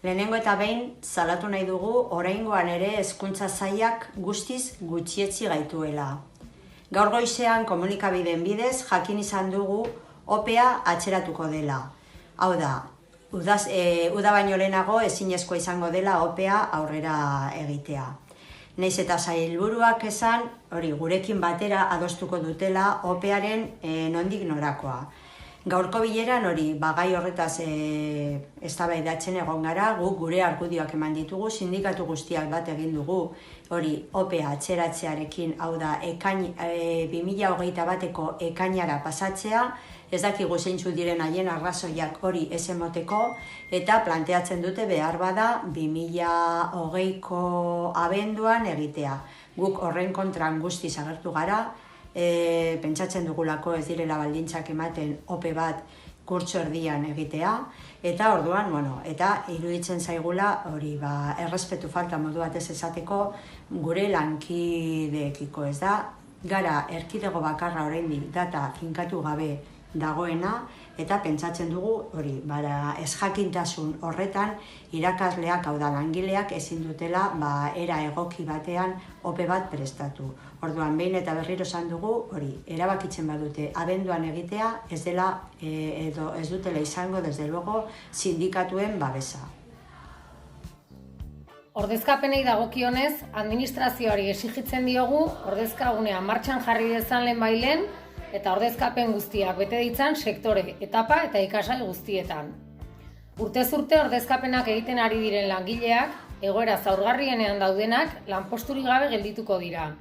Lehenengo eta behin salatu nahi dugu oraingoan ere hezkuntza sailak guztiz gutxietsi gaituela. Gaur goizean komunikabideen bidez jakin izan dugu OPEa atzeratuko dela. Hau da, uda baino lehenago ezinezkoa izango dela OPEa aurrera egitea. Naiz eta sailburuak esan, gurekin batera adostuko dutela OPEaren nondik norakoa. Gaurko bileran gai horretaz eztabaidatzen egon gara, guk gure argudioak eman ditugu, sindikatu guztiak bat egin dugu, OPEa atzeratzearekin, hau da, 2021ko ekainara pasatzea, ez dakigu zeintzu diren haien arrazoiak hori ez emoteko, eta planteatzen dute behar bada 2020ko abenduan egitea. Guk horren kontran guztiz agertu gara, pentsatzen dugulako ez direla baldintzak ematen OPE bat kurtso erdian egitea, eta orduan, eta iruditzen zaigula errespetu falta modu batez esateko gure lankideekiko, ez da, gara erkidego bakarra oraindik data finkatu gabe dagoena, eta pentsatzen dugu ezjakintasun horretan irakasleak, hau da langileak ezin dutela era egoki batean OPE bat prestatu. Orduan behin eta berriro esan dugu erabakitzen badute abenduan egitea ez dela edo ez dutela izango desde luego sindikatuen babesa. Ordezkapenei dagokionez, administrazioari exigitzen diogu ordezkagunea martxan jarri dezan lehenbailen eta ordezkapen guztiak bete ditzan sektore, etapa eta ikasgai guztietan. Urtez urte ordezkapenak egiten ari diren langileak, egoera zaurgarrienean daudenak lanposturik gabe geldituko dira.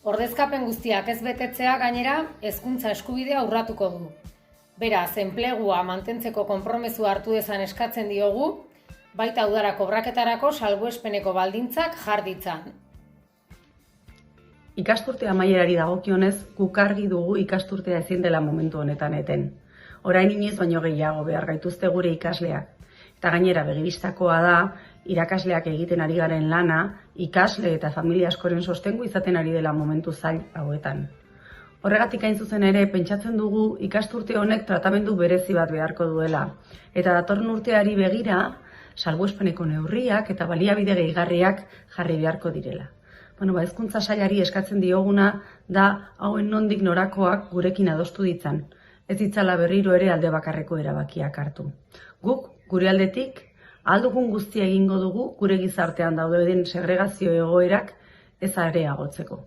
Ordezkapen guztiak ez betetzea gainera hezkuntza eskubidea urratuko du. Beraz, enplegua mantentzeko konpromezua hartu dezan eskatzen diogu, baita udarako braketarako salbuespeneko baldintzak jar ditzan. Ikasturte amaierari dagokionez, guk argi dugu ikasturtea ezin dela momentu honetan eten. Orain inoiz baino gehiago behar gaituzte gure ikasleak. Eta gainera begibistakoa da, irakasleak egiten ari garen lana, ikasle eta familia askoren sostengu izaten ari dela momentu zail hauetan. Horregatik hain zuzen ere, pentsatzen dugu ikasturte honek tratamendu berezi bat beharko duela. Eta datorren urteari begira, salbuespeneko neurriak eta baliabide gehigarriak jarri beharko direla. Hezkuntza sailari eskatzen dioguna da hauen nondik norakoak gurekin adostu ditzan. Ez ditzala berriro ere alde bakarreko erabakiak hartu. Guk, gure aldetik, ahal dugun guztia egingo dugu gure gizartean dauden segregazio egoerak ez areagotzeko.